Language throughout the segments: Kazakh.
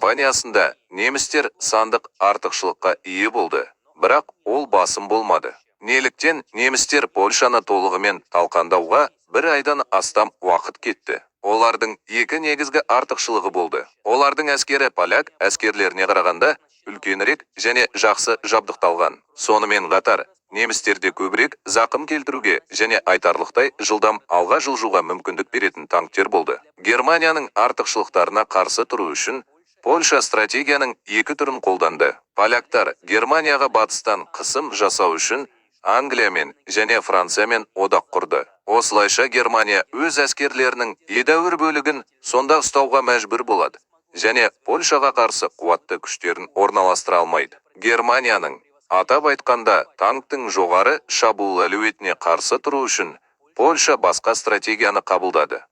кампаниясында немістер сандық артықшылыққа ие болды, бірақ ол басым болмады. Неліктен немістер Польшаны толығымен талқандауға бір айдан астам уақыт кетті. Олардың екі негізгі артықшылығы болды. Олардың әскері поляк әскерлеріне қарағанда үлкенірек және жақсы жабдықталған. Сонымен қатар, немістерде көбірек зақым келтіруге және айтарлықтай жылдам алға жылжуға мүмкіндік беретін танктер болды. Германияның артықшылықтарына қарсы тұру үшін Польша стратегияның екі түрін қолданды. Поляктар Германияға батыстан қысым жасау үшін Англиямен және Франциямен одақ құрды. Осылайша Германия өз әскерлерінің едәуір бөлігін сонда ұстауға мәжбүр болады және Польшаға қарсы қуатты күштерін орналастыра алмайды. Германияның, атап айтқанда, танктың жоғары шабуыл әлеуетіне қарсы тұру үшін Польша басқа стратегияны қабылдады.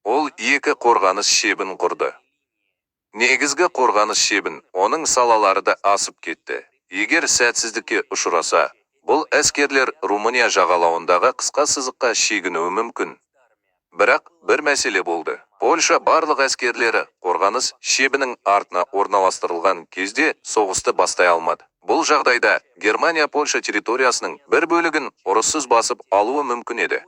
Ол екі қорғаныс шебін құрды. Негізгі қорғаныс шебін оның салалары да асып кетті. Егер сәтсіздікке ұшыраса, бұл әскерлер Румыния жағалауындағы қысқа сызыққа шегінуі мүмкін. Бірақ бір мәселе болды. Польша барлық әскерлері қорғаныс шебінің артына орналастырылған кезде соғысты бастай алмады. Бұл жағдайда Германия Польша территориясының бір бөлігін ұрыссыз басып алуы мүмкін еді.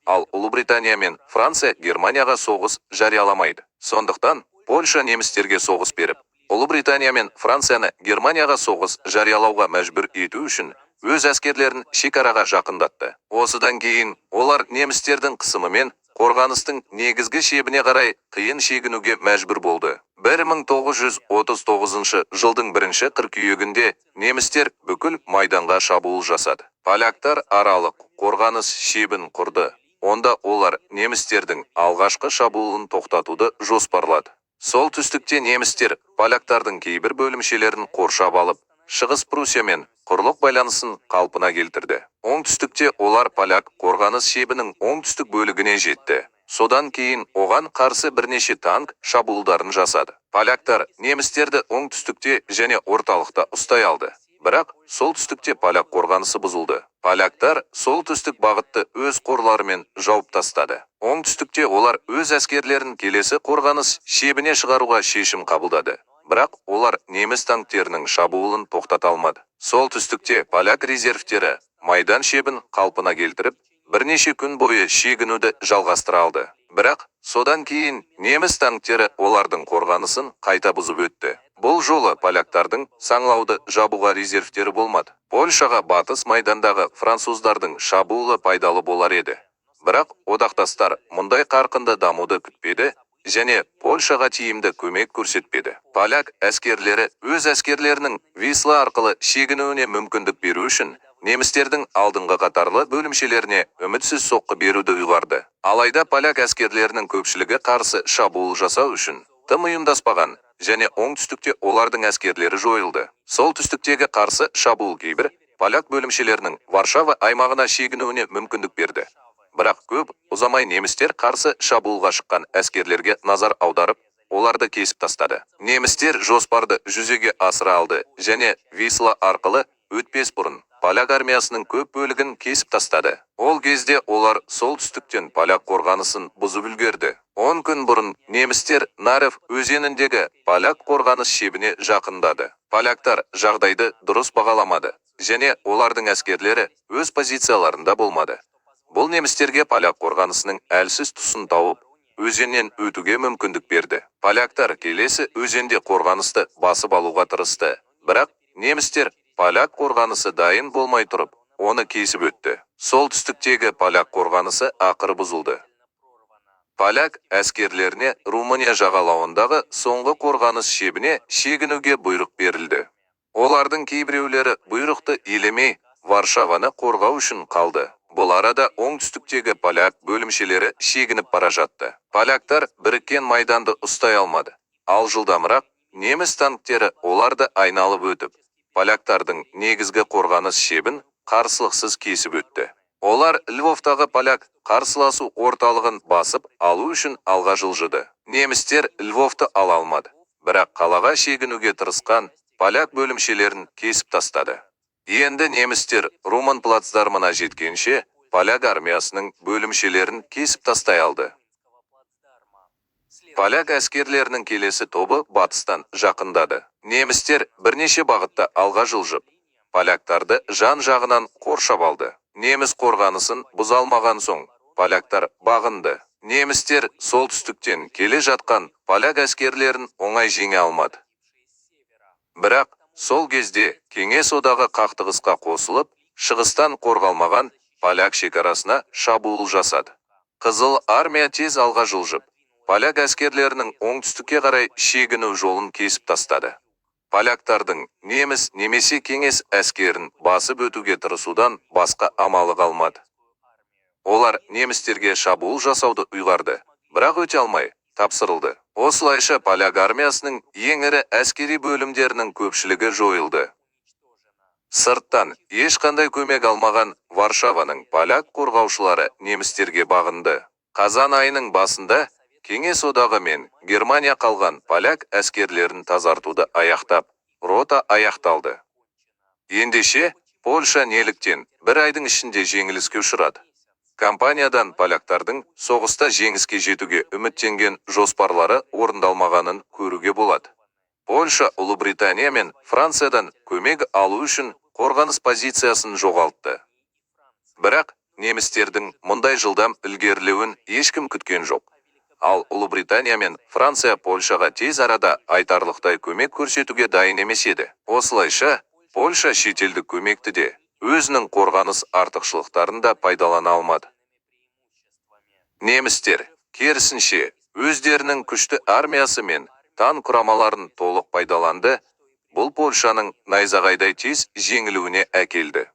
Ал Ұлыбритания мен Франция Германияға соғыс жарияламайды. Сондықтан Польша немістерге соғыс беріп, Ұлыбритания мен Францияны Германияға соғыс жариялауға мәжбүр ету үшін өз әскерлерін шекараға жақындатты. Осыдан кейін олар немістердің қысымымен қорғаныстың негізгі шебіне қарай қиын шегінуге мәжбүр болды. 1939 жылдың 1 қыркүйегінде немістер бүкіл майданға шабуыл жасады. Поляктар аралық қорғаныс шебін құрды. Онда олар немістердің алғашқы шабуылын тоқтатуды жоспарлады. Солтүстікте немістер поляктардың кейбір бөлімшелерін қоршап алып, Шығыс Пруссиямен құрлық байланысын қалпына келтірді. Оңтүстікте олар поляк қорғаныс шебінің оңтүстік бөлігіне жетті. Содан кейін оған қарсы бірнеше танк шабуылдарын жасады. Поляктар немістерді оңтүстікте және орталықта ұстай алды. Бірақ солтүстікте поляк қорғанысы бұзылды. Поляктар солтүстік бағытты өз қорларымен жауып тастады. Оңтүстікте олар өз әскерлерін келесі қорғаныс шебіне шығаруға шешім қабылдады. Бірақ олар неміс танктерінің шабуылын тоқтата алмады. Солтүстікте поляк резервтері майдан шебін қалпына келтіріп, бірнеше күн бойы шегінуді жалғастыра алды. Бірақ содан кейін неміс танктері олардың қорғанысын қайта бұзып өтті. Бұл жолы поляктардың саңлауды жабуға резервтері болмады. Польшаға батыс майдандағы француздардың шабуылы пайдалы болар еді. Бірақ одақтастар мұндай қарқынды дамуды күтпеді және Польшаға тиімді көмек көрсетпеді. Поляк әскерлері өз әскерлерінің Висла арқылы шегінуіне мүмкіндік беру үшін немістердің алдыңғы қатарлы бөлімшелеріне үмітсіз соққы беруді ұйғарды. Алайда поляк әскерлерінің көпшілігі қарсы шабуыл жасау үшін тым ұйымдаспаған және оңтүстікте олардың әскерлері жойылды. Солтүстіктегі қарсы шабуыл кейбір поляк бөлімшелерінің Варшава аймағына шегінуіне мүмкіндік берді. Бірақ көп ұзамай немістер қарсы шабуылға шыққан әскерлерге назар аударып, оларды кесіп тастады. Немістер жоспарды жүзеге асыра алды және Висла арқылы өтпес бұрын поляк армиясының көп бөлігін кесіп тастады. Ол кезде олар солтүстіктен поляк қорғанысын бұзып үлгерді. 10 күн бұрын немістер Нарев өзеніндегі поляк қорғаныс шебіне жақындады. Поляктар жағдайды дұрыс бағаламады және олардың әскерлері өз позицияларында болмады. Бұл немістерге поляк қорғанысының әлсіз тұсын тауып, өзеннен өтуге мүмкіндік берді. Поляктар келесі өзенде қорғанысты басып алуға тырысты. Бірақ немістер поляк қорғанысы дайын болмай тұрып, оны кесіп өтті. Солтүстіктегі поляк қорғанысы ақыры бұзылды. Поляк әскерлеріне Румыния жағалауындағы соңғы қорғаныс шебіне шегінуге бұйрық берілді. Олардың кейбіреулері бұйрықты елемей Варшаваны қорғау үшін қалды. Бұл арада оңтүстіктегі поляк бөлімшелері шегініп бара жатты. Поляктар біріккен майданды ұстай алмады. Ал жылдамырақ неміс танктері оларды айналып өтіп, поляктардың негізгі қорғаныс шебін қарсылықсыз кесіп өтті. Олар Львовтағы поляк қарсыласу орталығын басып алу үшін алға жылжыды. Немістер Львовты ала алмады. Бірақ қалаға шегінуге тырысқан поляк бөлімшелерін кесіп тастады. Енді немістер Румын плацдармына жеткенше поляк армиясының бөлімшелерін кесіп тастай алды. Поляк әскерлерінің келесі тобы батыстан жақындады. Немістер бірнеше бағытта алға жылжып, поляктарды жан жағынан қоршап алды. Неміс қорғанысын бұза алмаған соң, поляктар бағынды. Немістер солтүстіктен келе жатқан поляк әскерлерін оңай жеңе алмады. Бірақ сол кезде Кеңес одағы қақтығысқа қосылып, шығыстан қорғалмаған поляк шекарасына шабуыл жасады. Қызыл армия тез алға жылжып, поляк әскерлерінің оңтүстікке қарай шегіну жолын кесіп тастады. Поляктардың неміс немесе Кеңес әскерін басып өтуге тырысудан басқа амалы қалмады. Олар немістерге шабуыл жасауды ұйғарды, бірақ өте алмай тапсырылды. Осылайша поляк армиясының ең ірі әскери бөлімдерінің көпшілігі жойылды. Сырттан ешқандай көмек алмаған Варшаваның поляк қорғаушылары немістерге бағынды. Қазан айының басында Кеңес одағы мен Германия қалған поляк әскерлерін тазартуды аяқтап, рота аяқталды. Ендеше, Польша неліктен бір айдың ішінде жеңіліске ұшырады. Компаниядан поляктардың соғыста жеңіске жетуге үміттенген жоспарлары орындалмағанын көруге болады. Польша Ұлыбритания мен Франциядан көмек алу үшін қорғаныс позициясын жоғалтты. Бірақ немістердің мұндай жылдам ілгерілеуін ешкім күткен жоқ. Ал Ұлыбритания мен Франция Польшаға тез арада айтарлықтай көмек көрсетуге дайын емес еді. Осылайша, Польша шетелдік көмекті де өзінің қорғаныс артықшылықтарын да пайдалана алмады. Немістер, керісінше, өздерінің күшті армиясы мен танк құрамаларын толық пайдаланды, бұл Польшаның найзағайдай тез жеңілуіне әкелді.